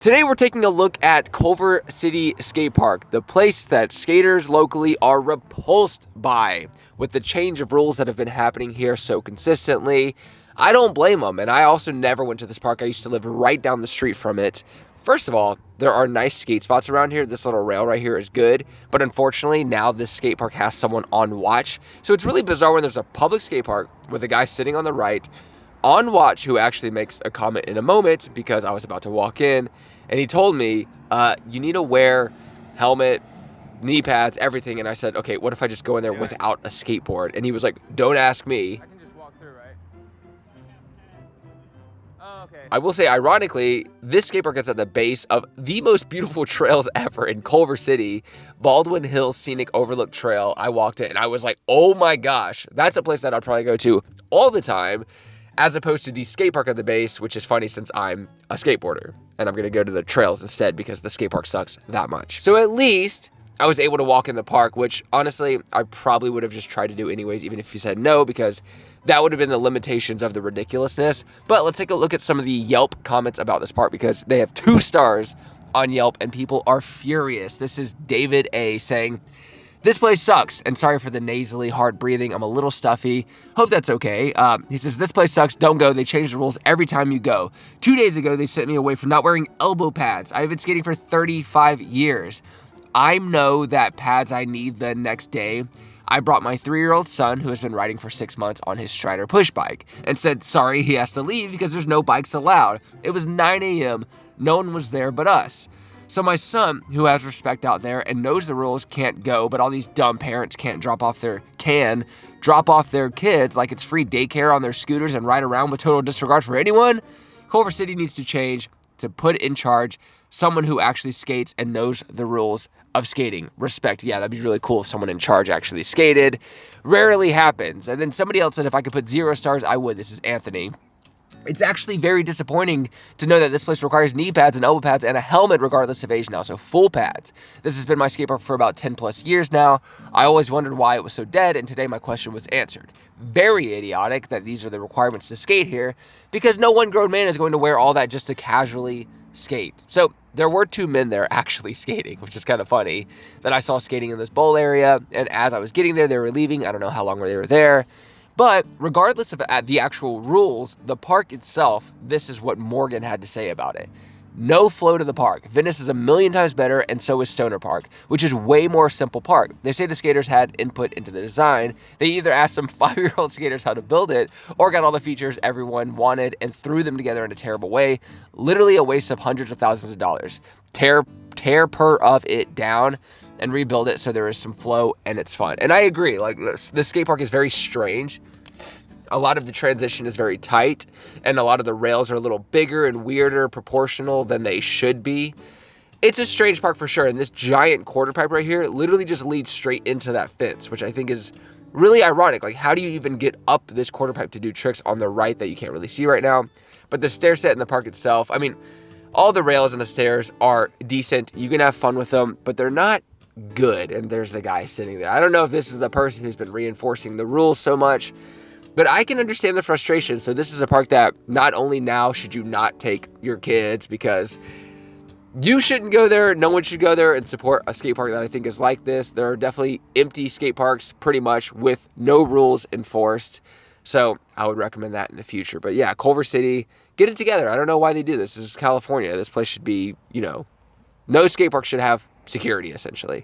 Today we're taking a look at Culver City Skate Park, the place that skaters locally are repulsed by with the change of rules that have been happening here so consistently. I don't blame them, and I also never went to this park. I used to live right down the street from it. First of all, there are nice skate spots around here. This little rail right here is good, but unfortunately now this skate park has someone on watch. So it's really bizarre when there's a public skate park with a guy sitting on the right on watch who actually makes a comment in a moment because I was about to walk in, and he told me, you need to wear helmet, knee pads, everything. And I said, okay, what if I just go in there without a skateboard? And he was like, don't ask me. I can just walk through, right? Oh, okay. I will say, ironically, this skate park is at the base of the most beautiful trails ever in Culver City, Baldwin Hills Scenic Overlook Trail. I walked it and I was like, oh my gosh, that's a place that I'd probably go to all the time, as opposed to the skate park at the base, which is funny since I'm a skateboarder and I'm gonna go to the trails instead because the skate park sucks that much. So at least I was able to walk in the park, which honestly, I probably would have just tried to do anyways, even if you said no, because that would have been the limitations of the ridiculousness. But let's take a look at some of the Yelp comments about this park because they have 2 stars on Yelp and people are furious. This is David A saying, "This place sucks, and sorry for the nasally hard breathing. I'm a little stuffy. Hope that's okay." He says, "This place sucks. Don't go. They change the rules every time you go. 2 days ago, they sent me away for not wearing elbow pads. I've been skating for 35 years. I know that pads I need the next day. I brought my 3-year-old son, who has been riding for 6 months on his Strider push bike, and said sorry he has to leave because there's no bikes allowed. It was 9 a.m. No one was there but us. So my son, who has respect out there and knows the rules, can't go, but all these dumb parents can't drop off their kids like it's free daycare on their scooters and ride around with total disregard for anyone. Culver City needs to change to put in charge someone who actually skates and knows the rules of skating. Respect. Yeah, that'd be really cool if someone in charge actually skated. Rarely happens." And then somebody else said, "If I could put 0 stars, I would." This is Anthony. "It's actually very disappointing to know that this place requires knee pads and elbow pads and a helmet regardless of age now, so full pads. This has been my skate park for about 10 plus years now. I always wondered why it was so dead, and today my question was answered. Very idiotic that these are the requirements to skate here, because no one grown man is going to wear all that just to casually skate." So there were 2 men there actually skating, which is kind of funny that I saw skating in this bowl area, and as I was getting there, they were leaving. I don't know how long they were there. But regardless of the actual rules, the park itself, this is what Morgan had to say about it. "No flow to the park. Venice is a million times better, and so is Stoner Park, which is way more simple park. They say the skaters had input into the design. They either asked some 5-year-old skaters how to build it, or got all the features everyone wanted and threw them together in a terrible way. Literally a waste of hundreds of thousands of dollars. Tear per of it down and rebuild it so there is some flow and it's fun." And I agree, like the skate park is very strange. A lot of the transition is very tight, and a lot of the rails are a little bigger and weirder proportional than they should be. It's a strange park for sure, and this giant quarter pipe right here literally just leads straight into that fence, which I think is really ironic. Like, how do you even get up this quarter pipe to do tricks on the right that you can't really see right now? But the stair set in the park itself, I mean, all the rails and the stairs are decent. You can have fun with them, but they're not good. And there's the guy sitting there. I don't know if this is the person who's been reinforcing the rules so much, but I can understand the frustration. So this is a park that not only now should you not take your kids, because you shouldn't go there, no one should go there and support a skate park that I think is like this. There are definitely empty skate parks pretty much with no rules enforced. So I would recommend that in the future. But yeah, Culver City, get it together. I don't know why they do this. This is California. This place should be, no skate park should have security essentially.